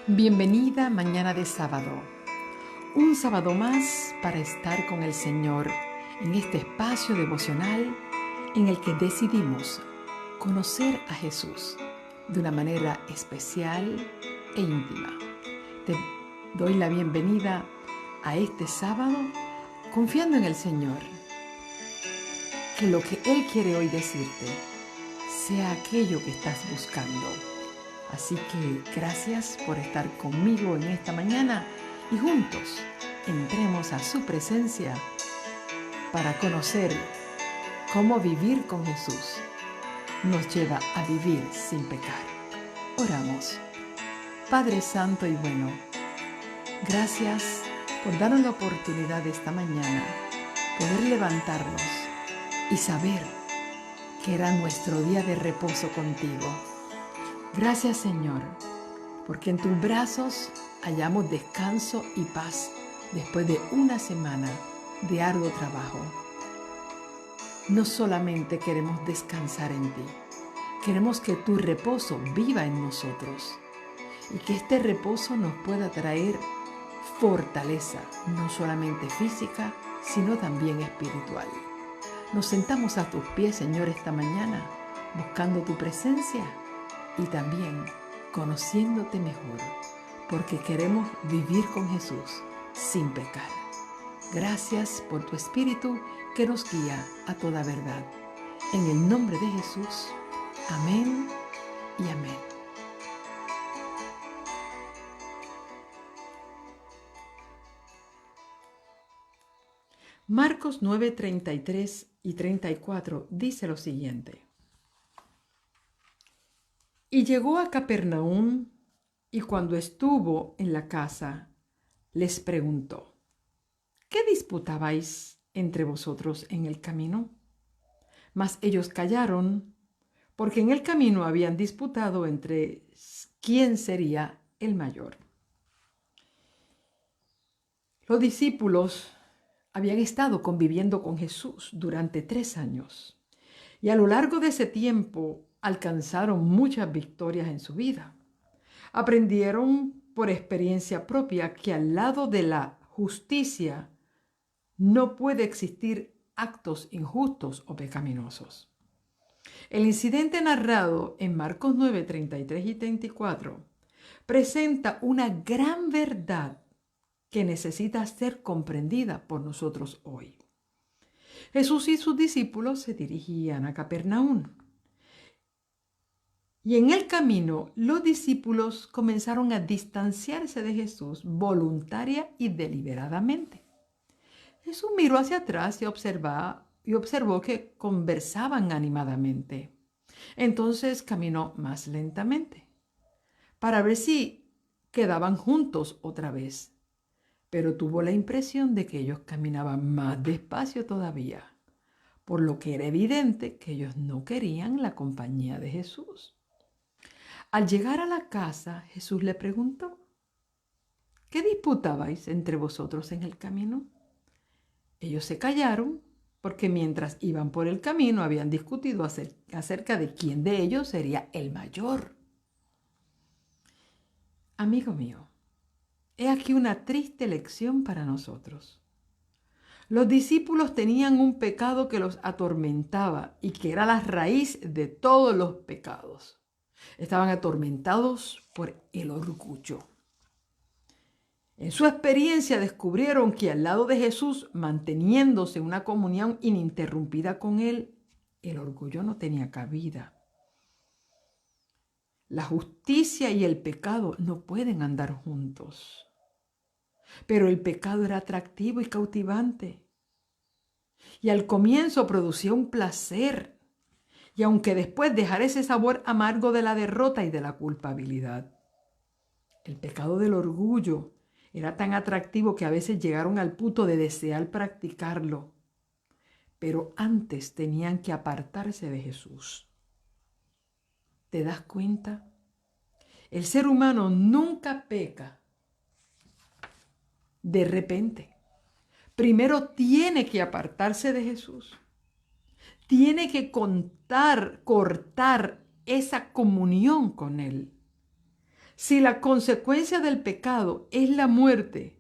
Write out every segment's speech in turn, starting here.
Bienvenida mañana de sábado, un sábado más para estar con el Señor en este espacio devocional en el que decidimos conocer a Jesús de una manera especial e íntima. Te doy la bienvenida a este sábado confiando en el Señor, que lo que Él quiere hoy decirte sea aquello que estás buscando. Así que gracias por estar conmigo en esta mañana y juntos entremos a su presencia para conocer cómo vivir con Jesús nos lleva a vivir sin pecar. Oramos. Padre Santo y bueno, gracias por darnos la oportunidad de esta mañana poder levantarnos y saber que era nuestro día de reposo contigo. Gracias, Señor, porque en tus brazos hallamos descanso y paz después de una semana de arduo trabajo. No solamente queremos descansar en ti, queremos que tu reposo viva en nosotros y que este reposo nos pueda traer fortaleza, no solamente física, sino también espiritual. Nos sentamos a tus pies, Señor, esta mañana, buscando tu presencia y también conociéndote mejor, porque queremos vivir con Jesús sin pecar. Gracias por tu Espíritu que nos guía a toda verdad. En el nombre de Jesús, amén y amén. Marcos 9, 33 y 34 dice lo siguiente. Y llegó a Capernaum, y cuando estuvo en la casa, les preguntó: ¿qué disputabais entre vosotros en el camino? Mas ellos callaron, porque en el camino habían disputado entre quién sería el mayor. Los discípulos habían estado conviviendo con Jesús durante 3 años, y a lo largo de ese tiempo alcanzaron muchas victorias en su vida. Aprendieron por experiencia propia que al lado de la justicia no puede existir actos injustos o pecaminosos. El incidente narrado en Marcos 9, 33 y 34 presenta una gran verdad que necesita ser comprendida por nosotros hoy. Jesús y sus discípulos se dirigían a Capernaum. Y en el camino, los discípulos comenzaron a distanciarse de Jesús voluntaria y deliberadamente. Jesús miró hacia atrás y observó que conversaban animadamente. Entonces caminó más lentamente para ver si quedaban juntos otra vez. Pero tuvo la impresión de que ellos caminaban más despacio todavía, por lo que era evidente que ellos no querían la compañía de Jesús. Al llegar a la casa, Jesús le preguntó: ¿qué disputabais entre vosotros en el camino? Ellos se callaron porque mientras iban por el camino habían discutido acerca de quién de ellos sería el mayor. Amigo mío, he aquí una triste lección para nosotros. Los discípulos tenían un pecado que los atormentaba y que era la raíz de todos los pecados. Estaban atormentados por el orgullo. En su experiencia descubrieron que al lado de Jesús, manteniéndose una comunión ininterrumpida con Él, el orgullo no tenía cabida. La justicia y el pecado no pueden andar juntos. Pero el pecado era atractivo y cautivante. Y al comienzo producía un placer. Y aunque después dejara ese sabor amargo de la derrota y de la culpabilidad. El pecado del orgullo era tan atractivo que a veces llegaron al punto de desear practicarlo. Pero antes tenían que apartarse de Jesús. ¿Te das cuenta? El ser humano nunca peca de repente. Primero tiene que apartarse de Jesús. Tiene que cortar esa comunión con Él. Si la consecuencia del pecado es la muerte,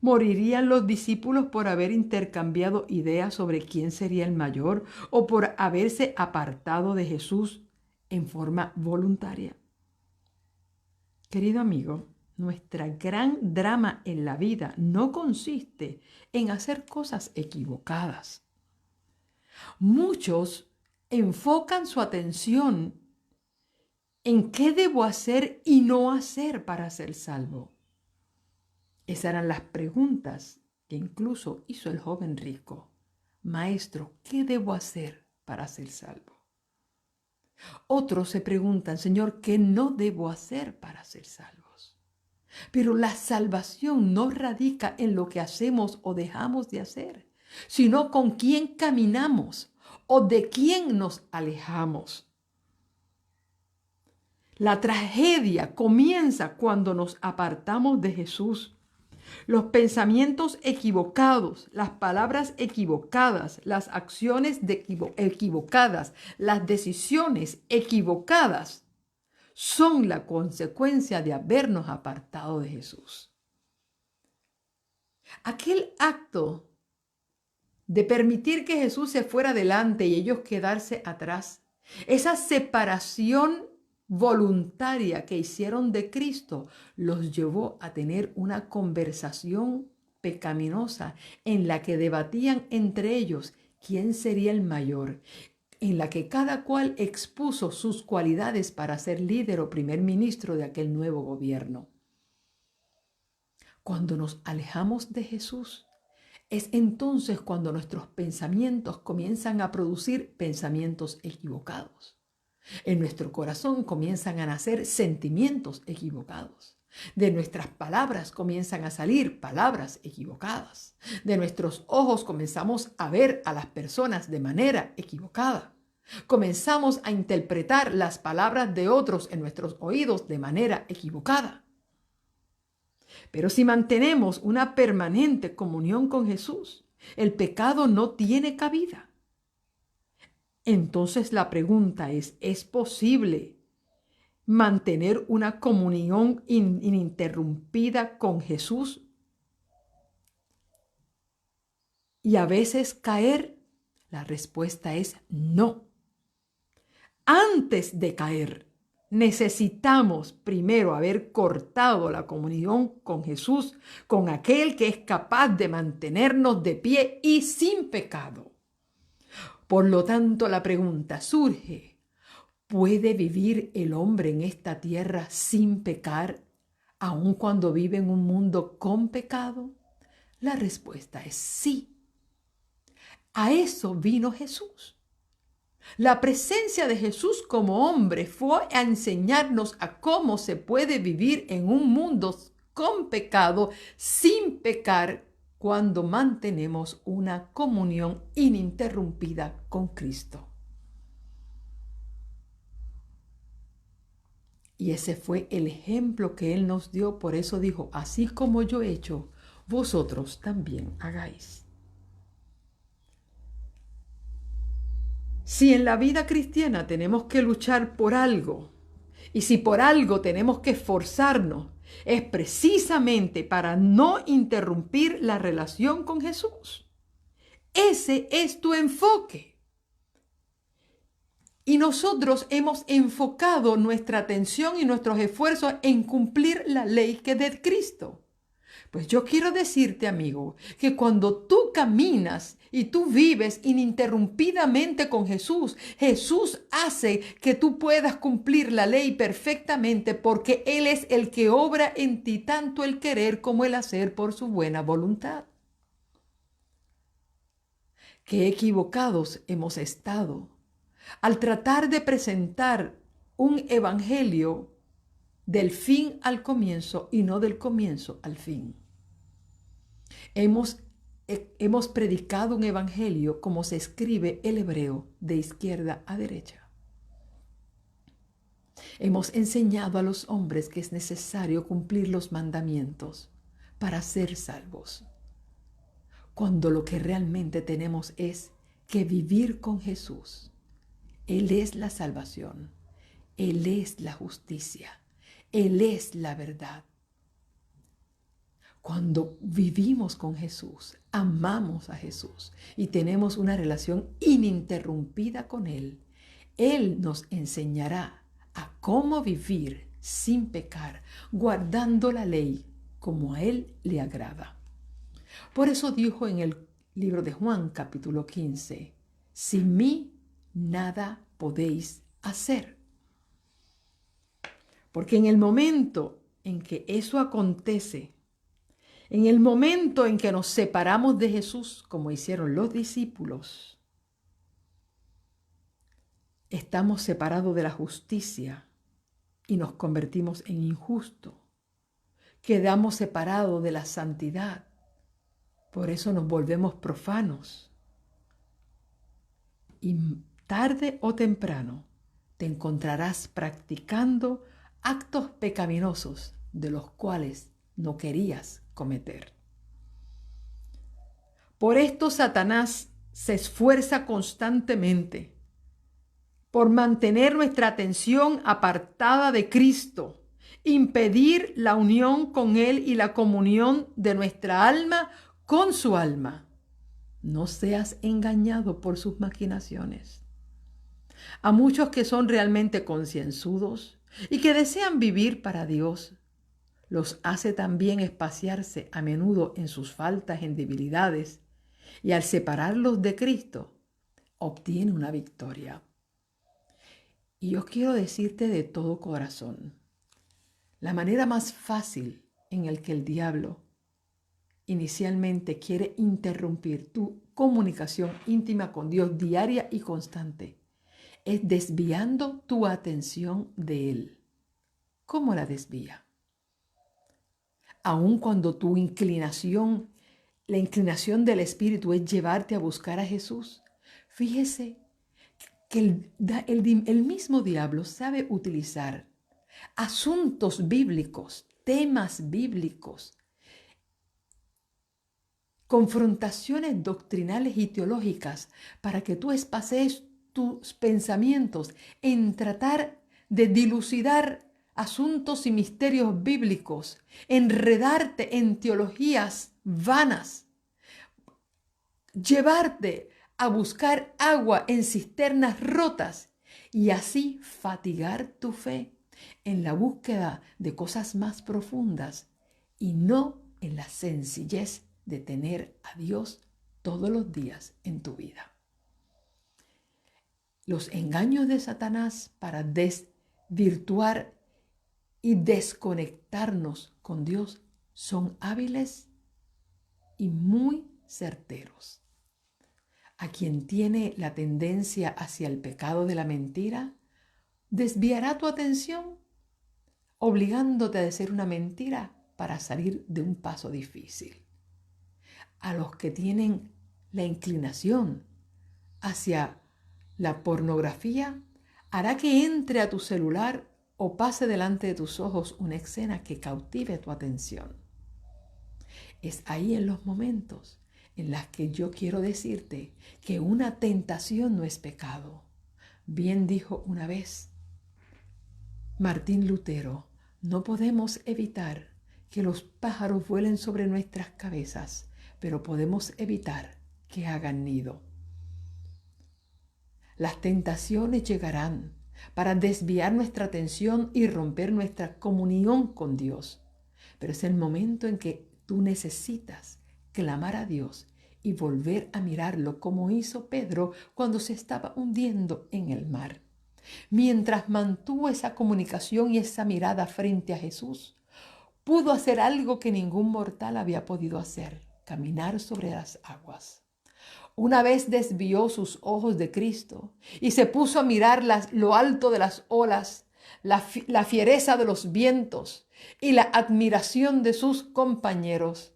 ¿morirían los discípulos por haber intercambiado ideas sobre quién sería el mayor o por haberse apartado de Jesús en forma voluntaria? Querido amigo, nuestra gran drama en la vida no consiste en hacer cosas equivocadas. Muchos enfocan su atención en qué debo hacer y no hacer para ser salvo. Esas eran las preguntas que incluso hizo el joven rico. Maestro, ¿qué debo hacer para ser salvo? Otros se preguntan, Señor, ¿qué no debo hacer para ser salvos? Pero la salvación no radica en lo que hacemos o dejamos de hacer, sino con quién caminamos o de quién nos alejamos. La tragedia comienza cuando nos apartamos de Jesús. Los pensamientos equivocados, las palabras equivocadas, las acciones equivocadas, las decisiones equivocadas son la consecuencia de habernos apartado de Jesús. Aquel acto de permitir que Jesús se fuera adelante y ellos quedarse atrás, esa separación voluntaria que hicieron de Cristo los llevó a tener una conversación pecaminosa en la que debatían entre ellos quién sería el mayor, en la que cada cual expuso sus cualidades para ser líder o primer ministro de aquel nuevo gobierno. Cuando nos alejamos de Jesús, es entonces cuando nuestros pensamientos comienzan a producir pensamientos equivocados. En nuestro corazón comienzan a nacer sentimientos equivocados. De nuestras palabras comienzan a salir palabras equivocadas. De nuestros ojos comenzamos a ver a las personas de manera equivocada. Comenzamos a interpretar las palabras de otros en nuestros oídos de manera equivocada. Pero si mantenemos una permanente comunión con Jesús, el pecado no tiene cabida. Entonces la pregunta ¿es posible mantener una comunión ininterrumpida con Jesús y a veces caer? La respuesta es no. Antes de caer, necesitamos primero haber cortado la comunión con Jesús, con aquel que es capaz de mantenernos de pie y sin pecado. Por lo tanto, la pregunta surge, ¿puede vivir el hombre en esta tierra sin pecar, aun cuando vive en un mundo con pecado? La respuesta es sí. A eso vino Jesús. La presencia de Jesús como hombre fue a enseñarnos a cómo se puede vivir en un mundo con pecado, sin pecar, cuando mantenemos una comunión ininterrumpida con Cristo. Y ese fue el ejemplo que Él nos dio, por eso dijo, así como yo he hecho, vosotros también hagáis. Si en la vida cristiana tenemos que luchar por algo, y si por algo tenemos que esforzarnos, es precisamente para no interrumpir la relación con Jesús. Ese es tu enfoque. Y nosotros hemos enfocado nuestra atención y nuestros esfuerzos en cumplir la ley que es de Cristo. Pues yo quiero decirte, amigo, que cuando tú caminas y tú vives ininterrumpidamente con Jesús, Jesús hace que tú puedas cumplir la ley perfectamente porque Él es el que obra en ti tanto el querer como el hacer por su buena voluntad. Qué equivocados hemos estado al tratar de presentar un evangelio del fin al comienzo y no del comienzo al fin. Hemos predicado un evangelio como se escribe el hebreo de izquierda a derecha. Hemos enseñado a los hombres que es necesario cumplir los mandamientos para ser salvos, cuando lo que realmente tenemos es que vivir con Jesús. Él es la salvación, Él es la justicia, Él es la verdad. Cuando vivimos con Jesús, amamos a Jesús y tenemos una relación ininterrumpida con Él, Él nos enseñará a cómo vivir sin pecar, guardando la ley como a Él le agrada. Por eso dijo en el libro de Juan, capítulo 15, sin mí nada podéis hacer. Porque en el momento en que eso acontece, en el momento en que nos separamos de Jesús, como hicieron los discípulos, estamos separados de la justicia y nos convertimos en injustos. Quedamos separados de la santidad. Por eso nos volvemos profanos. Y tarde o temprano te encontrarás practicando actos pecaminosos de los cuales no querías cometer. Por esto Satanás se esfuerza constantemente por mantener nuestra atención apartada de Cristo, impedir la unión con Él y la comunión de nuestra alma con su alma. No seas engañado por sus maquinaciones. A muchos que son realmente concienzudos y que desean vivir para Dios, los hace también espaciarse a menudo en sus faltas, en debilidades, y al separarlos de Cristo, obtiene una victoria. Y yo quiero decirte de todo corazón, la manera más fácil en la que el diablo inicialmente quiere interrumpir tu comunicación íntima con Dios diaria y constante es desviando tu atención de Él. ¿Cómo la desvía? Aun cuando tu inclinación, la inclinación del Espíritu es llevarte a buscar a Jesús, fíjese que el mismo diablo sabe utilizar asuntos bíblicos, temas bíblicos, confrontaciones doctrinales y teológicas para que tú espacies tus pensamientos en tratar de dilucidar asuntos y misterios bíblicos, enredarte en teologías vanas, llevarte a buscar agua en cisternas rotas y así fatigar tu fe en la búsqueda de cosas más profundas y no en la sencillez de tener a Dios todos los días en tu vida. Los engaños de Satanás para desvirtuar y desconectarnos con Dios son hábiles y muy certeros. A quien tiene la tendencia hacia el pecado de la mentira, desviará tu atención, obligándote a decir una mentira para salir de un paso difícil. A los que tienen la inclinación hacia la pornografía, hará que entre a tu celular o pase delante de tus ojos una escena que cautive tu atención. Es ahí en los momentos en los que yo quiero decirte que una tentación no es pecado. Bien dijo una vez Martín Lutero, no podemos evitar que los pájaros vuelen sobre nuestras cabezas, pero podemos evitar que hagan nido. Las tentaciones llegarán para desviar nuestra atención y romper nuestra comunión con Dios. Pero es el momento en que tú necesitas clamar a Dios y volver a mirarlo como hizo Pedro cuando se estaba hundiendo en el mar. Mientras mantuvo esa comunicación y esa mirada frente a Jesús, pudo hacer algo que ningún mortal había podido hacer, caminar sobre las aguas. Una vez desvió sus ojos de Cristo y se puso a mirar lo alto de las olas, la fiereza de los vientos y la admiración de sus compañeros.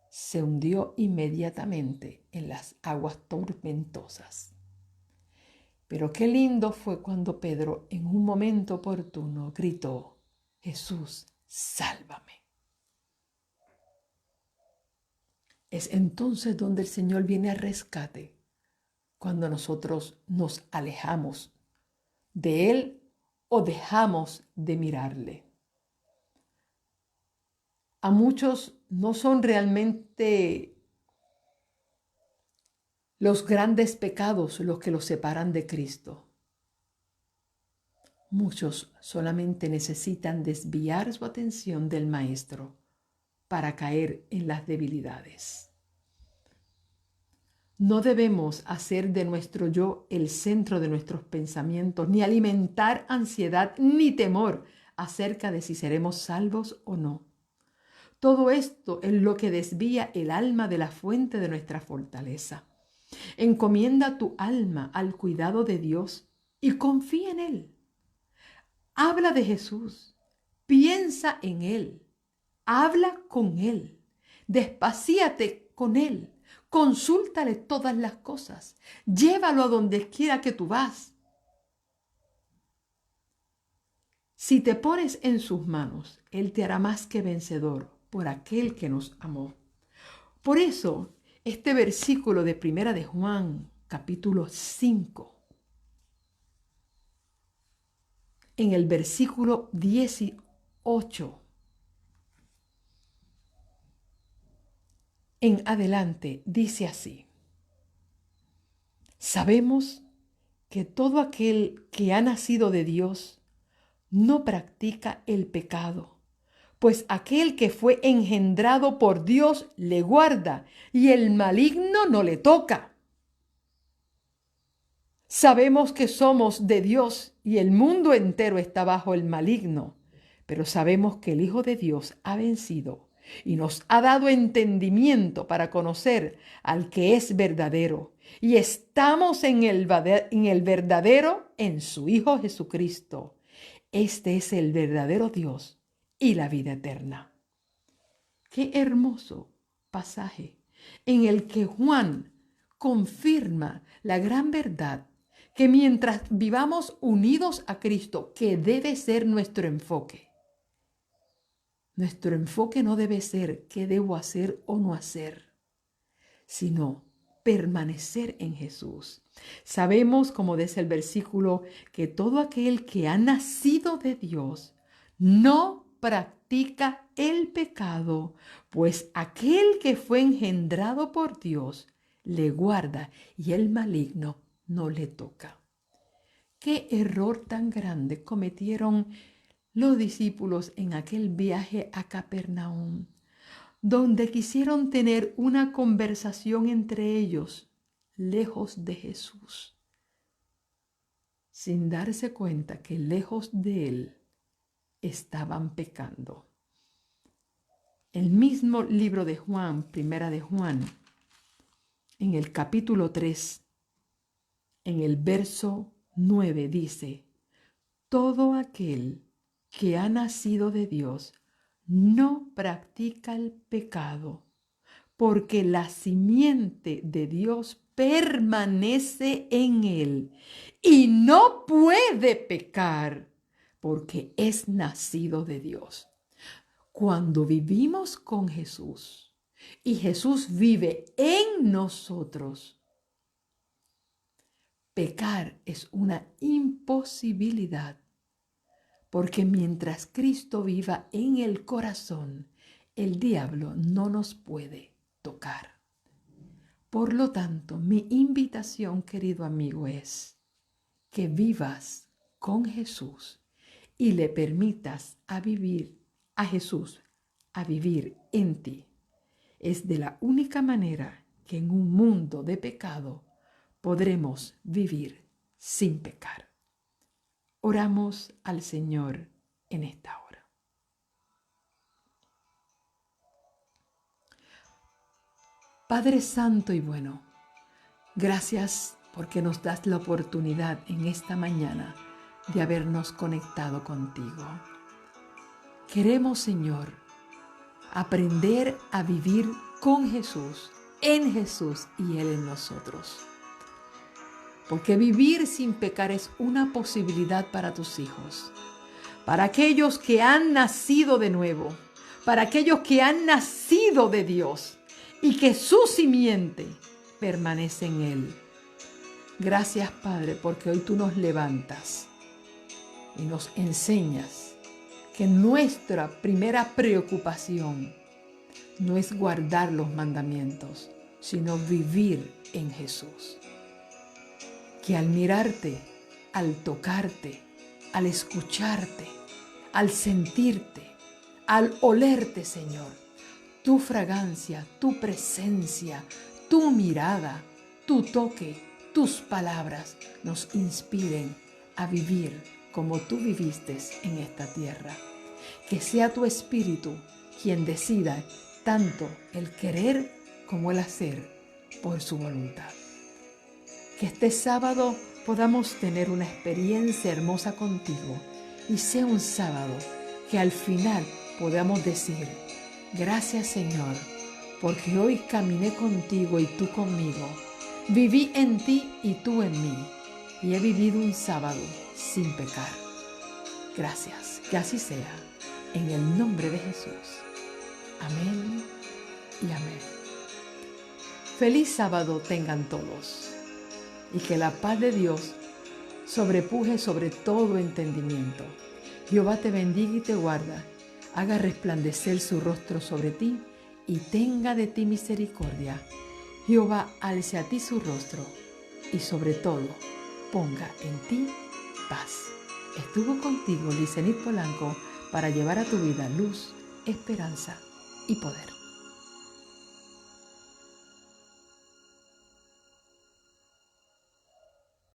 Se hundió inmediatamente en las aguas tormentosas. Pero qué lindo fue cuando Pedro, en un momento oportuno, gritó: Jesús, sálvame. Es entonces donde el Señor viene al rescate, cuando nosotros nos alejamos de Él o dejamos de mirarle. A muchos no son realmente los grandes pecados los que los separan de Cristo. Muchos solamente necesitan desviar su atención del Maestro para caer en las debilidades. No debemos hacer de nuestro yo el centro de nuestros pensamientos, ni alimentar ansiedad ni temor acerca de si seremos salvos o no. Todo esto es lo que desvía el alma de la fuente de nuestra fortaleza. Encomienda tu alma al cuidado de Dios y confía en Él. Habla de Jesús, piensa en Él, habla con Él, despacíate con Él, consúltale todas las cosas, llévalo a donde quiera que tú vas. Si te pones en sus manos, Él te hará más que vencedor por aquel que nos amó. Por eso, este versículo de Primera de Juan, capítulo 5, en el versículo 18 en adelante, dice así: sabemos que todo aquel que ha nacido de Dios no practica el pecado, pues aquel que fue engendrado por Dios le guarda y el maligno no le toca. Sabemos que somos de Dios y el mundo entero está bajo el maligno, pero sabemos que el Hijo de Dios ha vencido y nos ha dado entendimiento para conocer al que es verdadero, y estamos en el verdadero, en su Hijo Jesucristo. Este es el verdadero Dios y la vida eterna. Qué hermoso pasaje en el que Juan confirma la gran verdad que mientras vivamos unidos a Cristo, que debe ser nuestro enfoque no debe ser qué debo hacer o no hacer, sino permanecer en Jesús. Sabemos, como dice el versículo, que todo aquel que ha nacido de Dios no practica el pecado, pues aquel que fue engendrado por Dios le guarda y el maligno no le toca. Qué error tan grande cometieron los discípulos en aquel viaje a Capernaum, donde quisieron tener una conversación entre ellos, lejos de Jesús, sin darse cuenta que lejos de Él estaban pecando. El mismo libro de Juan, Primera de Juan, en el capítulo 3, en el verso 9 dice: todo aquel que ha nacido de Dios no practica el pecado, porque la simiente de Dios permanece en él y no puede pecar porque es nacido de Dios. Cuando vivimos con Jesús y Jesús vive en nosotros, pecar es una imposibilidad, porque mientras Cristo viva en el corazón, el diablo no nos puede tocar. Por lo tanto, mi invitación, querido amigo, es que vivas con Jesús y le permitas a Jesús a vivir en ti. Es de la única manera que en un mundo de pecado podremos vivir sin pecar. Oramos al Señor en esta hora. Padre Santo y bueno, gracias porque nos das la oportunidad en esta mañana de habernos conectado contigo. Queremos, Señor, aprender a vivir con Jesús, en Jesús y Él en nosotros. Porque vivir sin pecar es una posibilidad para tus hijos, para aquellos que han nacido de nuevo, para aquellos que han nacido de Dios y que su simiente permanece en Él. Gracias, Padre, porque hoy tú nos levantas y nos enseñas que nuestra primera preocupación no es guardar los mandamientos, sino vivir en Jesús. Que al mirarte, al tocarte, al escucharte, al sentirte, al olerte, Señor, tu fragancia, tu presencia, tu mirada, tu toque, tus palabras nos inspiren a vivir como tú viviste en esta tierra. Que sea tu Espíritu quien decida tanto el querer como el hacer por su voluntad. Que este sábado podamos tener una experiencia hermosa contigo y sea un sábado que al final podamos decir: gracias, Señor, porque hoy caminé contigo y tú conmigo. Viví en ti y tú en mí, y he vivido un sábado sin pecar. Gracias, que así sea, en el nombre de Jesús. Amén y amén. Feliz sábado tengan todos, y que la paz de Dios sobrepuje sobre todo entendimiento. Jehová te bendiga y te guarda, haga resplandecer su rostro sobre ti y tenga de ti misericordia. Jehová alce a ti su rostro y sobre todo ponga en ti paz. Estuvo contigo Lizenit Polanco para llevar a tu vida luz, esperanza y poder.